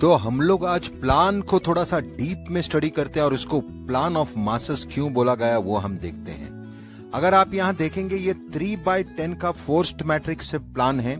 तो हम लोग आज प्लान को थोड़ा सा डीप में स्टडी करते हैं और इसको प्लान ऑफ मासेस क्यों बोला गया वो हम देखते हैं। अगर आप यहाँ देखेंगे ये 3/10 का फोर्स्ड मैट्रिक्स से प्लान है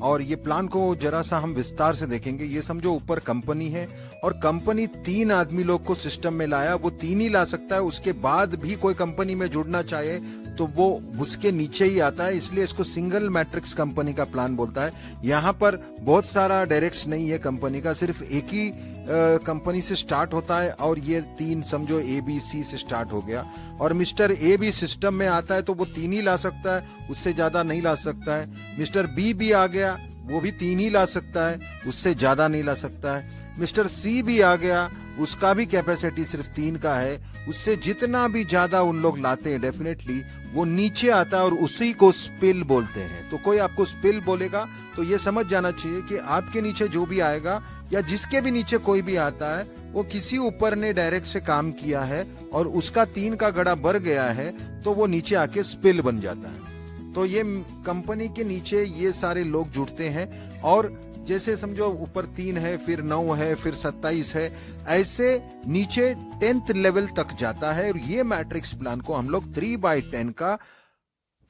और ये प्लान को जरा सा हम विस्तार से देखेंगे। ये समझो ऊपर कंपनी है और कंपनी 3 आदमी लोग को सिस्टम में लाया, वो 3 ही ला सकता है, उसके बाद भी कोई कंपनी में जुड़ना चाहे तो वो उसके नीचे ही आता है, इसलिए इसको सिंगल मैट्रिक्स कंपनी का प्लान बोलता है। यहाँ पर बहुत सारा डायरेक्ट्स नहीं है कंपनी का, सिर्फ एक ही कंपनी से स्टार्ट होता है और ये 3 समझो ABC से स्टार्ट हो गया और मिस्टर A भी सिस्टम में आता है तो वो 3 ही ला सकता है, उससे ज्यादा नहीं ला सकता है। मिस्टर B भी आ गया, वो भी 3 ही ला सकता है, उससे ज्यादा नहीं ला सकता है। मिस्टर C भी आ गया, उसका भी कैपेसिटी सिर्फ 3 का है, उससे जितना भी ज्यादा उन लोग लाते हैं डेफिनेटली वो नीचे आता है और उसी को स्पिल बोलते हैं। तो कोई आपको स्पिल बोलेगा तो ये समझ जाना चाहिए कि आपके नीचे जो भी आएगा या जिसके भी नीचे कोई भी आता है वो किसी ऊपर ने डायरेक्ट से काम किया है और उसका 3 का गड़ा बढ़ गया है तो वो नीचे आके स्पिल बन जाता है। तो ये कंपनी के नीचे ये सारे लोग जुड़ते हैं और जैसे समझो ऊपर 3 है, फिर 9 है, फिर 27 है, ऐसे नीचे 10th लेवल तक जाता है। और ये मैट्रिक्स प्लान को हम लोग 3/10 का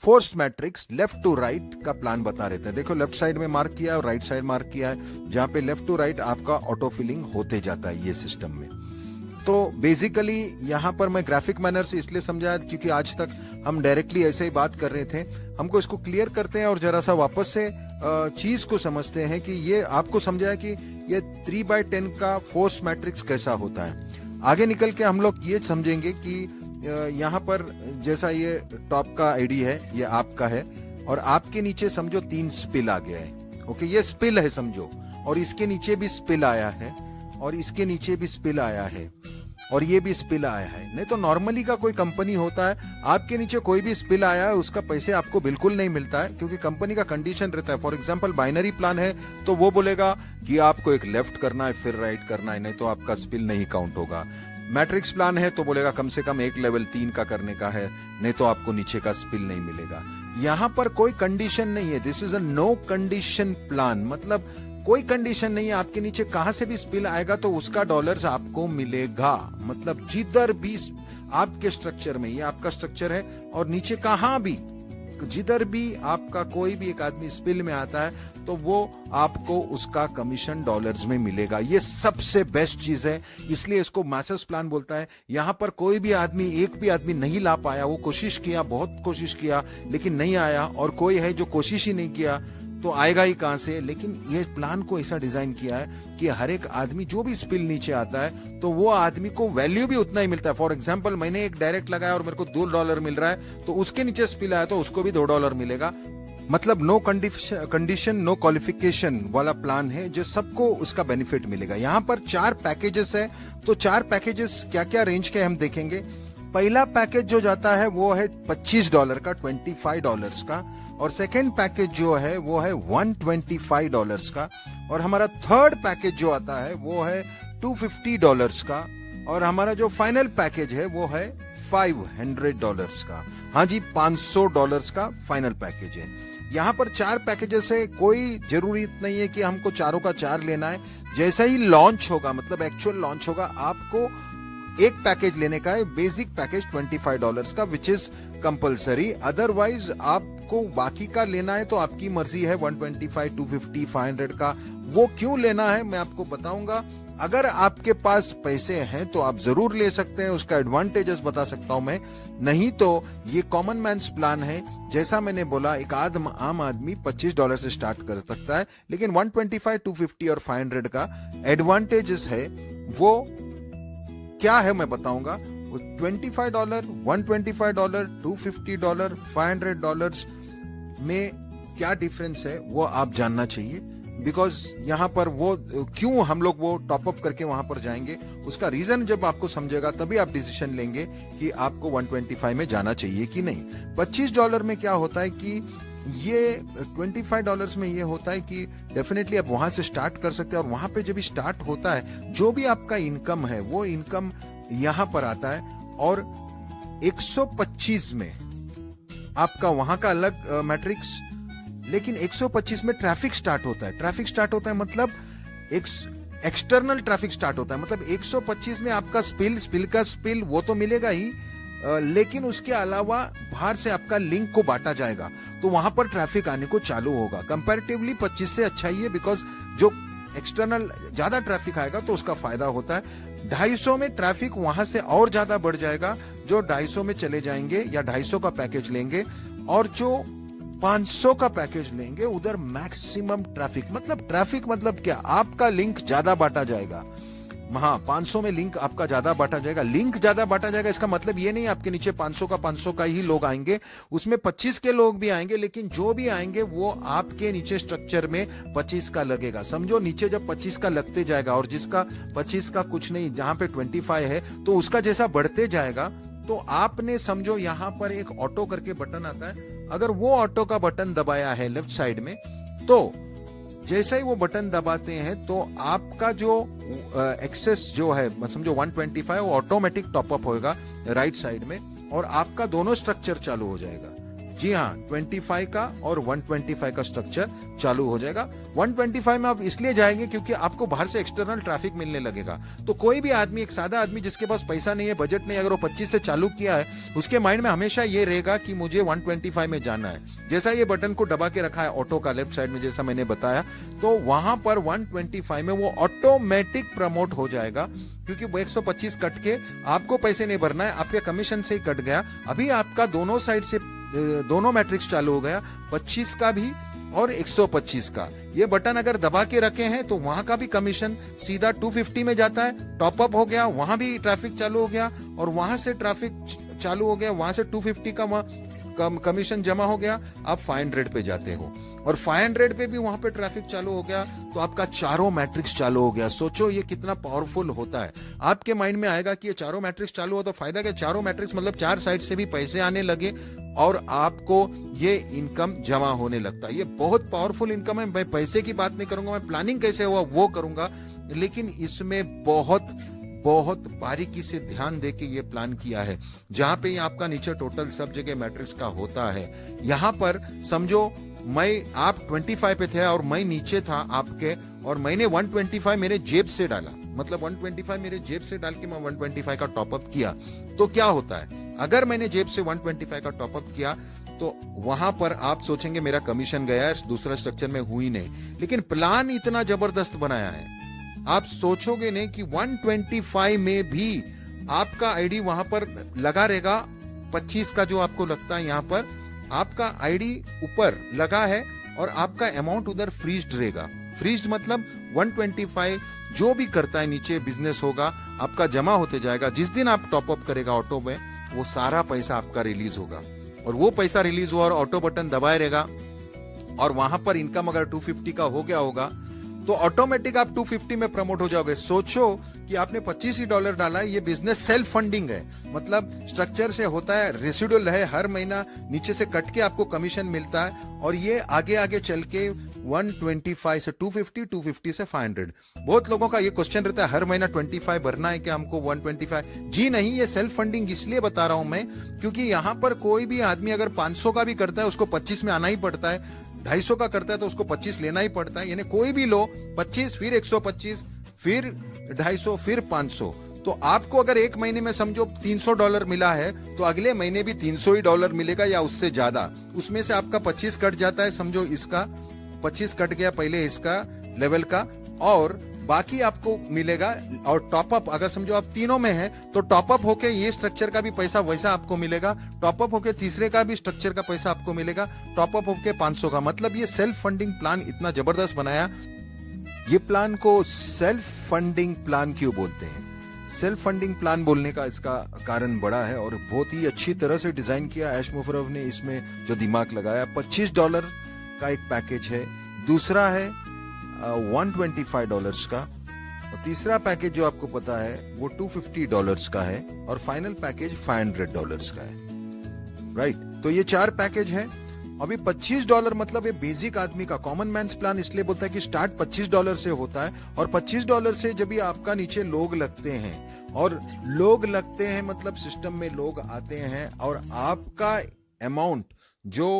forced matrix left to right का प्लान बता रहे थे। देखो लेफ्ट साइड में मार्क किया है और राइट साइड मार्क किया है, जहां पे लेफ्ट टू राइट आपका ऑटो फिलिंग होते जाता है ये सिस्टम में। तो बेसिकली यहाँ पर मैं ग्राफिक मैनर से इसलिए समझाया क्योंकि आज तक हम डायरेक्टली ऐसे ही बात कर रहे थे। हमको इसको क्लियर करते हैं और जरा सा वापस से चीज को समझते हैं कि ये आपको समझाया कि ये 3/10 का फोर्स मैट्रिक्स कैसा होता है। आगे निकल के हम लोग ये समझेंगे कि यहाँ पर जैसा ये टॉप का आईडी है ये आपका है और आपके नीचे समझो 3 स्पिल आ गया है। ओके, ये स्पिल है समझो, और इसके नीचे भी स्पिल आया है और इसके नीचे भी स्पिल आया है और ये भी स्पिल आया है। नहीं तो नॉर्मली का कोई कंपनी होता है, आपके नीचे कोई भी स्पिल आया है उसका पैसे आपको बिल्कुल नहीं मिलता है क्योंकि कंपनी का कंडीशन रहता है। फॉर एग्जांपल बाइनरी प्लान है तो वो बोलेगा कि आपको एक लेफ्ट करना है फिर राइट करना है, नहीं तो आपका स्पिल नहीं काउंट होगा। मैट्रिक्स प्लान है तो बोलेगा कम से कम एक लेवल 3 का करने का है, नहीं तो आपको नीचे का स्पिल नहीं मिलेगा। यहाँ पर कोई कंडीशन नहीं है, this is a no condition plan, मतलब कोई कंडीशन नहीं है। आपके नीचे कहां से भी स्पिल आएगा तो उसका डॉलर्स आपको मिलेगा, मतलब जिधर भी आपके स्ट्रक्चर में, ये आपका स्ट्रक्चर है और नीचे कहां भी जिधर भी आपका कोई भी एक आदमी स्पिल में आता है तो वो आपको उसका कमीशन डॉलर्स में मिलेगा। ये सबसे बेस्ट चीज है, इसलिए इसको मैसेज प्लान बोलता है। यहां पर कोई भी आदमी, एक भी आदमी नहीं ला पाया, वो कोशिश किया, बहुत कोशिश किया लेकिन नहीं आया, और कोई है जो कोशिश ही नहीं किया तो आएगा ही कहां से। लेकिन ये प्लान को ऐसा डिजाइन किया है कि हर एक आदमी जो भी स्पिल नीचे आता है तो वो आदमी को वैल्यू भी उतना ही मिलता है। फॉर एग्जांपल मैंने एक डायरेक्ट लगाया और मेरे को $2 मिल रहा है तो उसके नीचे स्पिल आया तो उसको भी $2 मिलेगा। मतलब नो कंडीशन नो क्वालिफिकेशन वाला प्लान है जो सबको उसका बेनिफिट मिलेगा। यहाँ पर 4 पैकेजेस है, तो 4 पैकेजेस क्या क्या रेंज के हम देखेंगे। पहला पैकेज जो जाता है वो है $25 का, $25 का, और सेकेंड पैकेज जो है वो है $125 का, और हमारा थर्ड पैकेज जो आता है वो है $250 का, और हमारा जो फाइनल पैकेज है वो है $500 का। हाँ जी, $500 का फाइनल पैकेज है। यहाँ पर 4 पैकेजेस है, कोई जरूरी नहीं है कि हमको चारों का 4 लेना है। जैसा ही लॉन्च होगा, मतलब एक्चुअल लॉन्च होगा, आपको एक पैकेज लेने का है, बेसिक पैकेज $25 का, विच इज कंपलसरी। अदरवाइज आपको बाकी का लेना है तो आपकी मर्जी है, 125, 250, 500 का। वो क्यों लेना है मैं आपको बताऊंगा। अगर आपके पास पैसे हैं तो आप जरूर ले सकते हैं, उसका एडवांटेजेस बता सकता हूं मैं। नहीं तो ये कॉमन मैन्स प्लान है, जैसा मैंने बोला एक आम आदमी $25 से स्टार्ट कर सकता है, लेकिन 125, 250 और 500 का एडवांटेजेस है। वो क्या है मैं बताऊंगा। $25, $125, $250, $500 में क्या डिफरेंस है वो आप जानना चाहिए, बिकॉज यहाँ पर वो क्यों हम लोग वो टॉप अप करके वहां पर जाएंगे, उसका रीजन जब आपको समझेगा तभी आप डिसीजन लेंगे कि आपको 125 में जाना चाहिए कि नहीं। $25 में क्या होता है कि ये $25 में ये होता है कि डेफिनेटली आप वहां से स्टार्ट कर सकते हैं, और वहां पे जब स्टार्ट होता है जो भी आपका इनकम है वो इनकम यहां पर आता है, और 125 में आपका वहां का अलग मैट्रिक्स, लेकिन 125 में ट्रैफिक स्टार्ट होता है। ट्रैफिक स्टार्ट होता है मतलब एक्सटर्नल ट्रैफिक स्टार्ट होता है। मतलब 125 में आपका स्पिल वो तो मिलेगा ही, लेकिन उसके अलावा बाहर से आपका लिंक को बांटा जाएगा, तो वहां पर ट्रैफिक आने को चालू होगा। कंपैरेटिवली 25 से अच्छा ही है, बिकॉज जो एक्सटर्नल ज्यादा ट्रैफिक आएगा तो उसका फायदा होता है। 250 में ट्रैफिक वहां से और ज्यादा बढ़ जाएगा। जो 250 में चले जाएंगे या 250 का पैकेज लेंगे और जो 500 का पैकेज लेंगे, उधर मैक्सिमम ट्रैफिक। मतलब ट्रैफिक मतलब क्या, आपका लिंक ज्यादा बांटा जाएगा। हाँ, 500 में लिंक आपका ज्यादा बांटा जाएगा। लिंक ज्यादा बांटा जाएगा इसका मतलब ये नहीं आपके नीचे 500 का ही लोग आएंगे, उसमें 25 के लोग भी आएंगे, लेकिन जो भी आएंगे वो आपके नीचे स्ट्रक्चर में 25 का लगेगा। समझो, नीचे जब 25 का लगते जाएगा और जिसका 25 का कुछ नहीं, जहां पे 25 है, तो उसका जैसा बढ़ते जाएगा, तो आपने समझो यहां पर एक ऑटो करके बटन आता है, अगर वो ऑटो का बटन दबाया है लेफ्ट साइड में, तो जैसे ही वो बटन दबाते हैं तो आपका जो एक्सेस जो है, समझो 125, वो ऑटोमेटिक टॉपअप होगा राइट साइड में, और आपका दोनों स्ट्रक्चर चालू हो जाएगा। जी हाँ, 25 का और 125 का स्ट्रक्चर चालू हो जाएगा। 125 में आप इसलिए जाएंगे क्योंकि आपको बाहर से एक्सटर्नल ट्रैफिक मिलने लगेगा। तो कोई भी आदमी, एक सादा आदमी जिसके पास पैसा नहीं है, बजट नहीं, अगर वो 25 से चालू किया है, उसके माइंड में हमेशा ये रहेगा कि मुझे 125 में जाना है। जैसा ये बटन को दबा के रखा है ऑटो का लेफ्ट साइड में, जैसा मैंने बताया, तो वहां पर 125 में वो ऑटोमेटिक प्रमोट हो जाएगा, क्योंकि वो 125 कट के आपको पैसे नहीं भरना है, आपके कमीशन से ही कट गया। अभी आपका दोनों साइड से दोनों मैट्रिक्स चालू हो गया, 25 का भी और 125 का। ये बटन अगर दबा के रखे हैं तो वहां का भी कमीशन सीधा 250 में जाता है, टॉपअप हो गया, वहां भी ट्रैफिक चालू हो गया, और वहां से ट्रैफिक चालू हो गया, वहां से 250 का कमीशन जमा हो गया, आप 500 पे जाते हो, और 500 पे भी वहां पे ट्रैफिक चालू हो गया, तो आपका चारों मैट्रिक्स चालू हो गया। सोचो ये कितना पावरफुल होता है। आपके माइंड में आएगा कि ये चारों मैट्रिक्स चालू हो तो फायदा क्या, चारों मैट्रिक्स मतलब 4 साइड से भी पैसे आने लगे और आपको ये इनकम जमा होने लगता है। ये बहुत पावरफुल इनकम है। मैं पैसे की बात नहीं करूंगा, मैं प्लानिंग कैसे हुआ वो करूंगा, लेकिन इसमें बहुत बारीकी से ध्यान देके ये प्लान किया है। जहां पे आपका नीचे टोटल सब जगह मैट्रिक्स का होता है, यहां पर समझो आप 25 पे थे और मैं नीचे था आपके, और मैंने 125 मेरे जेब से डाला, मतलब 125 मेरे जेब से डाल के मैं 125 का टॉपअप किया। तो क्या होता है, अगर मैंने जेब से 125 का टॉपअप किया तो वहां पर आप सोचेंगे मेरा कमीशन गया है, दूसरा स्ट्रक्चर में हुई नहीं, लेकिन प्लान इतना जबरदस्त बनाया है, आप सोचोगे नहीं कि 125 में भी आपका आईडी वहां पर लगा रहेगा। 25 का जो आपको लगता है, यहां पर आपका आईडी ऊपर लगा है और आपका अमाउंट उधर फ्रीज्ड रहेगा। फ्रीज्ड मतलब 125 जो भी करता है नीचे बिजनेस होगा, आपका जमा होते जाएगा। जिस दिन आप टॉपअप करेगा ऑटो में, वो सारा पैसा आपका रिलीज होगा, और वो पैसा रिलीज हुआ और ऑटो बटन दबाए रहेगा, और वहां पर इनकम अगर 250 का हो गया होगा तो ऑटोमेटिक आप 250 में प्रमोट हो जाओगे। सोचो कि आपने $25 डाला है, ये बिजनेस सेल्फ फंडिंग है, मतलब स्ट्रक्चर से होता है, रेसिडुअल है, हर महीना नीचे से कट के आपको कमीशन मिलता है, और ये आगे आगे चल के 125 से 250, 250 से 500। बहुत लोगों का ये क्वेश्चन रहता है, हर महीना 25 भरना है क्या हमको 125? जी नहीं, ये सेल्फ फंडिंग इसलिए बता रहा हूं मैं, क्योंकि यहां पर कोई भी आदमी अगर 500 का भी करता है, उसको 25 में आना ही पड़ता है। 250 का करता है तो उसको 25 लेना ही पड़ता है, यानी कोई भी लो 25, फिर 125, फिर 250, फिर 500। तो आपको अगर एक महीने में समझो $300 मिला है, तो अगले महीने भी $300 ही मिलेगा या उससे ज्यादा। उसमें से आपका 25 कट जाता है, समझो इसका 25 कट गया पहले इसका लेवल का, और बाकी आपको मिलेगा। और टॉपअप अगर समझो आप तीनों में हैं, तो टॉपअप होके ये स्ट्रक्चर का भी पैसा वैसा आपको मिलेगा, टॉपअप होके तीसरे का भी स्ट्रक्चर का पैसा आपको मिलेगा, टॉपअप होके 500 का। मतलब ये सेल्फ फंडिंग प्लान इतना जबरदस्त बनाया। ये प्लान को सेल्फ फंडिंग प्लान क्यों बोलते हैं? सेल्फ फंडिंग प्लान बोलने का इसका कारण बड़ा है, और बहुत ही अच्छी तरह से डिजाइन किया ऐश मुफर्रफ ने इसमें जो दिमाग लगाया। $25 का एक पैकेज है, दूसरा है $125 का, और तीसरा पैकेज जो आपको पता है वो $250 का है, और फाइनल पैकेज $500 का है। राइट, तो ये 4 पैकेज है। अभी $25 मतलब ये बेसिक आदमी का कॉमन मैन्स प्लान इसलिए बोलता है कि स्टार्ट $25 से होता है, और $25 से जब भी आपका नीचे लोग लगते हैं, और लोग लगते हैं मतलब सिस्टम में लोग आते हैं, और आपका अमाउंट जो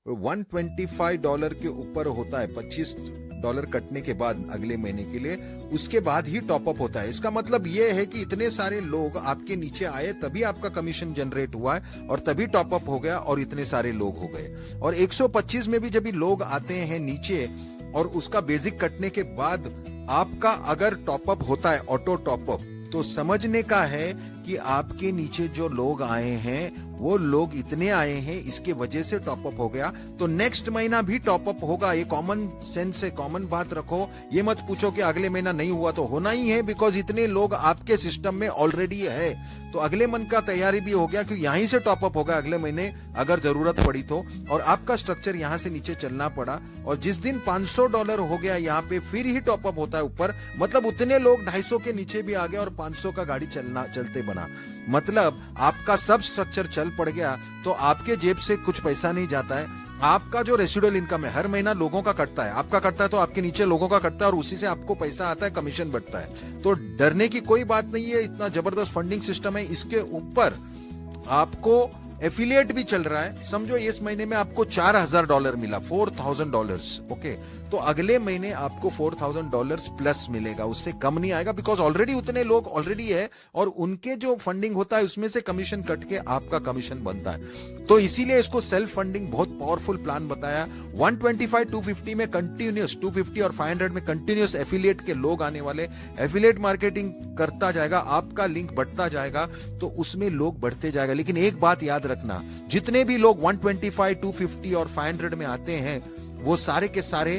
$125 के ऊपर होता है, $25 डॉलर कटने के बाद अगले महीने के लिए, उसके बाद ही टॉप अप होता है। इसका मतलब ये है कि इतने सारे लोग आपके नीचे आए तभी आपका कमीशन जनरेट हुआ है और तभी टॉप अप हो गया और इतने सारे लोग हो गए। और 125 में भी जब भी लोग आते हैं नीचे और उसका बेसिक कटने के बाद आपका अगर टॉप अप होता है ऑटो टॉप अप, तो समझने का है कि आपके नीचे जो लोग आए हैं वो लोग इतने आए हैं, इसके वजह से टॉप अप हो गया, तो नेक्स्ट महीना भी टॉप अप होगा। ये कॉमन सेंस है, कॉमन बात रखो। ये मत पूछो कि अगले महीना नहीं हुआ, तो होना ही है, बिकॉज इतने लोग आपके सिस्टम में ऑलरेडी है। तो अगले मंथ का तैयारी भी हो गया कि यहीं से टॉप अप होगा अगले महीने अगर जरूरत पड़ी तो। और आपका स्ट्रक्चर यहां से नीचे चलना पड़ा और जिस दिन $500 हो गया यहाँ पे फिर ही टॉप अप होता है ऊपर। मतलब उतने लोग 250 के नीचे भी आ गए और 500 का गाड़ी चलते बना। मतलब आपका सब स्ट्रक्चर चल पड़ गया, तो आपके जेब से कुछ पैसा नहीं जाता है। आपका जो रेसिडुअल इनकम है हर महीना लोगों का कटता है, आपका कटता है तो आपके नीचे लोगों का कटता है और उसी से आपको पैसा आता है, कमीशन बढ़ता है। तो डरने की कोई बात नहीं है, इतना जबरदस्त फंडिंग सिस्टम है। इसके ऊपर आपको एफिलिएट भी चल रहा है। समझो इस महीने में आपको $4000 मिला, $4000, ओके, तो अगले महीने आपको $4000 प्लस मिलेगा, उससे कम नहीं आएगा, बिकॉज ऑलरेडी उतने लोग ऑलरेडी है और उनके जो फंडिंग होता है उसमें से कमीशन कट के आपका कमीशन बनता है। तो इसीलिए इसको सेल्फ फंडिंग बहुत पावरफुल प्लान बताया। 125, 250 में कंटिन्यूस, 250 और 500 में कंटिन्यूस एफिलिएट के लोग आने वाले। एफिलिएट मार्केटिंग करता जाएगा, आपका लिंक बढ़ता जाएगा, तो उसमें लोग बढ़ते जाएगा। लेकिन एक बात याद रखना, जितने भी लोग 125, 250 और 500 में आते हैं वो सारे के सारे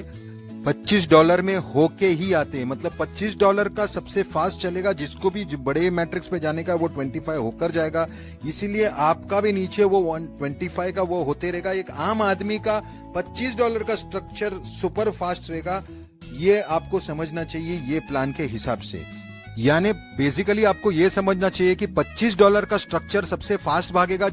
$25 में होके ही आते हैं। मतलब $25 का सबसे फास्ट चलेगा, जिसको भी बड़े मैट्रिक्स पे जाने का वो 25 होकर जाएगा। इसीलिए आपका भी नीचे वो 125 का वो होते रहेगा। एक आम आदमी का $25 का स्ट्रक्चर सुपर फास्ट रहेगा, ये आपको समझना चाहिए ये प्लान के हिसाब से। यानी बेसिकली आपको ये समझना चाहिए कि $25 का स्ट्रक्चर सबसे फास्ट भागेगा,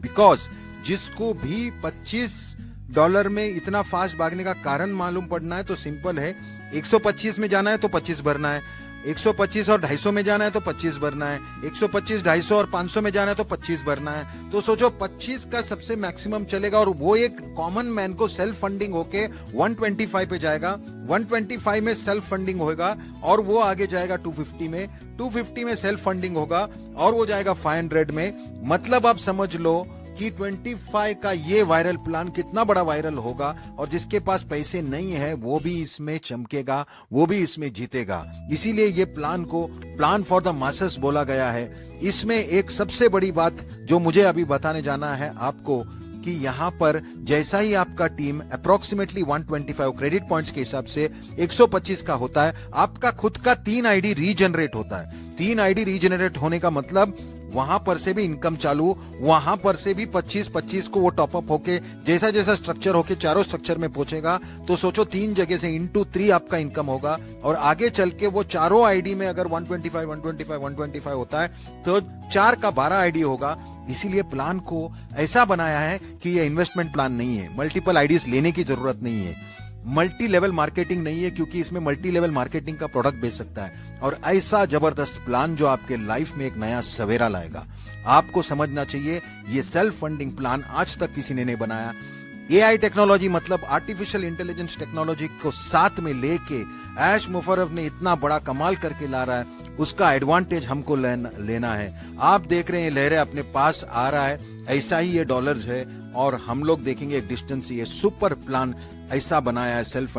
बिकॉज जिसको भी $25 में इतना फास्ट भागने का कारण मालूम पड़ना है तो सिंपल है, 125 में जाना है तो 25 भरना है, 125 और 250 में जाना है तो 25 भरना है, 125, 250 और 500 में जाना है तो 25 भरना है। तो सोचो 25 का सबसे मैक्सिमम चलेगा और वो एक कॉमन मैन को सेल्फ फंडिंग होके 125 पे जाएगा, 125 में सेल्फ फंडिंग होगा और वो आगे जाएगा 250 में, 250 में सेल्फ फंडिंग होगा और वो जाएगा 500 में। मतलब आप समझ लो कि 25 का ये वायरल प्लान कितना बड़ा वायरल होगा और जिसके पास पैसे नहीं है वो भी इसमें चमकेगा, वो भी इसमें जीतेगा। इसीलिए ये प्लान को प्लान फॉर द मासेस बोला गया है। इसमें एक सबसे बड़ी बात जो मुझे अभी बताने जाना है आपको कि यहाँ पर जैसा ही आपका टीम अप्रोक्सीमेटली 125 क्रेडिट पॉइंट्स के हिसाब से 125 का होता है, आपका खुद का 3 आईडी रीजनरेट होता है। 3 आईडी रीजनरेट होने का मतलब वहां पर से भी इनकम चालू, वहां पर से भी 25-25 को वो टॉप अप होके जैसा जैसा स्ट्रक्चर होके चारों स्ट्रक्चर में पहुंचेगा। तो सोचो 3 जगह से इंटू 3 आपका इनकम होगा और आगे चल के वो चारों आईडी में अगर 125, 125, 125 होता है तो 4 का 12 आईडी होगा। इसीलिए प्लान को ऐसा बनाया है कि ये इन्वेस्टमेंट प्लान नहीं है, मल्टीपल आईडीज लेने की जरूरत नहीं है, मल्टी लेवल मार्केटिंग नहीं है, क्योंकि इसमें मल्टी लेवल मार्केटिंग का प्रोडक्ट बेच सकता है। और ऐसा जबरदस्त प्लान जो आपके लाइफ में एक नया सवेरा लाएगा। आपको समझना चाहिए ये सेल्फ फंडिंग प्लान आज तक किसी ने नहीं बनाया। एआई टेक्नोलॉजी मतलब आर्टिफिशियल इंटेलिजेंस टेक्नोलॉजी को साथ में लेके ऐश मुफर्रफ ने इतना बड़ा कमाल करके ला रहा है, उसका एडवांटेज हमको लेना है। आप देख रहे हैं लहरें अपने पास आ रहा है, ऐसा ही ये डॉलर्स है और हम लोग देखेंगे एक डिस्टेंस। ये सुपर प्लान ऐसा बनाया है सेल्फ